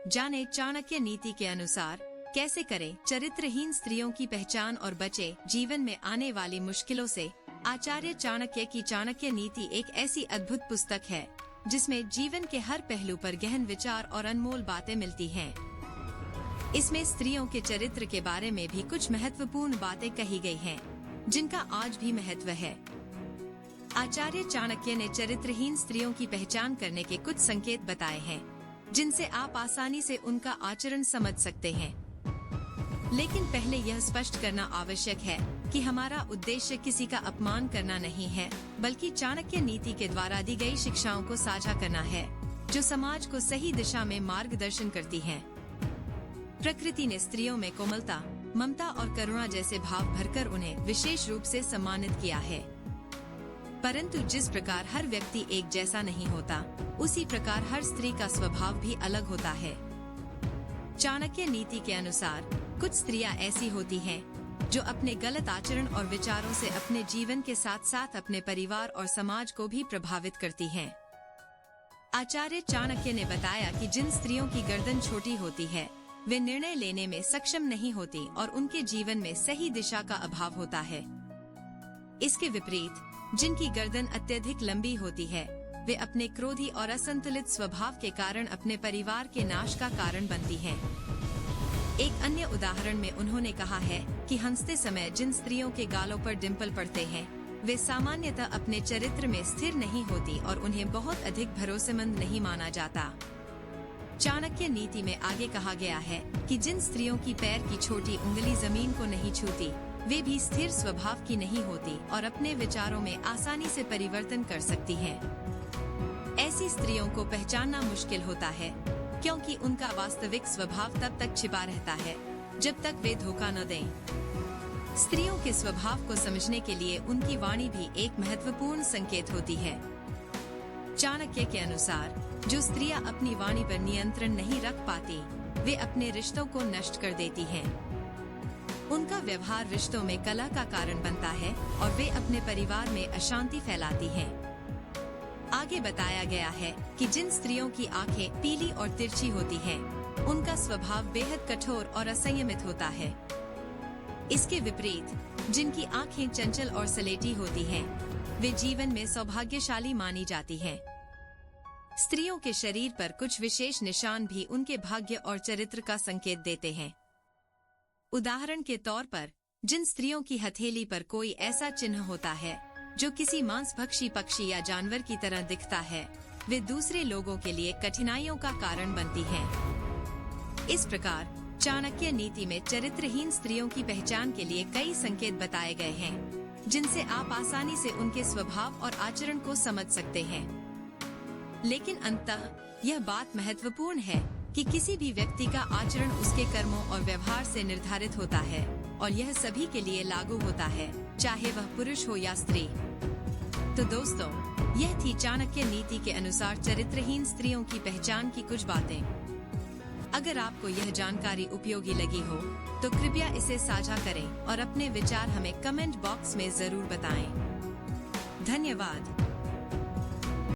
जाने चाणक्य नीति के अनुसार कैसे करें चरित्रहीन स्त्रियों की पहचान और बचे जीवन में आने वाली मुश्किलों से। आचार्य चाणक्य की चाणक्य नीति एक ऐसी अद्भुत पुस्तक है जिसमें जीवन के हर पहलू पर गहन विचार और अनमोल बातें मिलती हैं। इसमें स्त्रियों के चरित्र के बारे में भी कुछ महत्वपूर्ण बातें कही गई हैं, जिनका आज भी महत्व है। आचार्य चाणक्य ने चरित्रहीन स्त्रियों की पहचान करने के कुछ संकेत बताए हैं, जिनसे आप आसानी से उनका आचरण समझ सकते हैं। लेकिन पहले यह स्पष्ट करना आवश्यक है कि हमारा उद्देश्य किसी का अपमान करना नहीं है, बल्कि चाणक्य नीति के द्वारा दी गई शिक्षाओं को साझा करना है, जो समाज को सही दिशा में मार्गदर्शन करती हैं। प्रकृति ने स्त्रियों में कोमलता, ममता और करुणा जैसे भाव भरकर उन्हें विशेष रूप से सम्मानित किया है। परंतु जिस प्रकार हर व्यक्ति एक जैसा नहीं होता, उसी प्रकार हर स्त्री का स्वभाव भी अलग होता है। चाणक्य नीति के अनुसार कुछ स्त्रियां ऐसी होती हैं जो अपने गलत आचरण और विचारों से अपने जीवन के साथ साथ अपने परिवार और समाज को भी प्रभावित करती हैं। आचार्य चाणक्य ने बताया कि जिन स्त्रियों की गर्दन छोटी होती है, वे निर्णय लेने में सक्षम नहीं होती और उनके जीवन में सही दिशा का अभाव होता है। इसके विपरीत जिनकी गर्दन अत्यधिक लंबी होती है, वे अपने क्रोधी और असंतुलित स्वभाव के कारण अपने परिवार के नाश का कारण बनती हैं। एक अन्य उदाहरण में उन्होंने कहा है कि हंसते समय जिन स्त्रियों के गालों पर डिंपल पड़ते हैं, वे सामान्यतः अपने चरित्र में स्थिर नहीं होती और उन्हें बहुत अधिक भरोसेमंद नहीं माना जाता। चाणक्य नीति में आगे कहा गया है कि जिन स्त्रियों की पैर की छोटी उंगली जमीन को नहीं छूती, वे भी स्थिर स्वभाव की नहीं होती और अपने विचारों में आसानी से परिवर्तन कर सकती हैं। ऐसी स्त्रियों को पहचानना मुश्किल होता है, क्योंकि उनका वास्तविक स्वभाव तब तक छिपा रहता है जब तक वे धोखा न दें। स्त्रियों के स्वभाव को समझने के लिए उनकी वाणी भी एक महत्वपूर्ण संकेत होती है। चाणक्य के अनुसार जो स्त्रियां अपनी वाणी पर नियंत्रण नहीं रख पाती, वे अपने रिश्तों को नष्ट कर देती हैं। उनका व्यवहार रिश्तों में कलह का कारण बनता है और वे अपने परिवार में अशांति फैलाती हैं। आगे बताया गया है कि जिन स्त्रियों की आंखें पीली और तिरछी होती हैं, उनका स्वभाव बेहद कठोर और असंयमित होता है। इसके विपरीत जिनकी आंखें चंचल और सलेटी होती हैं, वे जीवन में सौभाग्यशाली मानी जाती हैं। स्त्रियों के शरीर पर कुछ विशेष निशान भी उनके भाग्य और चरित्र का संकेत देते हैं। उदाहरण के तौर पर जिन स्त्रियों की हथेली पर कोई ऐसा चिन्ह होता है जो किसी मांसभक्षी पक्षी या जानवर की तरह दिखता है, वे दूसरे लोगों के लिए कठिनाइयों का कारण बनती हैं। इस प्रकार चाणक्य नीति में चरित्रहीन स्त्रियों की पहचान के लिए कई संकेत बताए गए हैं, जिनसे आप आसानी से उनके स्वभाव और आचरण को समझ सकते हैं। लेकिन अंततः यह बात महत्वपूर्ण है कि किसी भी व्यक्ति का आचरण उसके कर्मों और व्यवहार से निर्धारित होता है, और यह सभी के लिए लागू होता है, चाहे वह पुरुष हो या स्त्री। तो दोस्तों, यह थी चाणक्य नीति के अनुसार चरित्रहीन स्त्रियों की पहचान की कुछ बातें। अगर आपको यह जानकारी उपयोगी लगी हो, तो कृपया इसे साझा करें और अपने विचार हमें कमेंट बॉक्स में जरूर बताएं। धन्यवाद।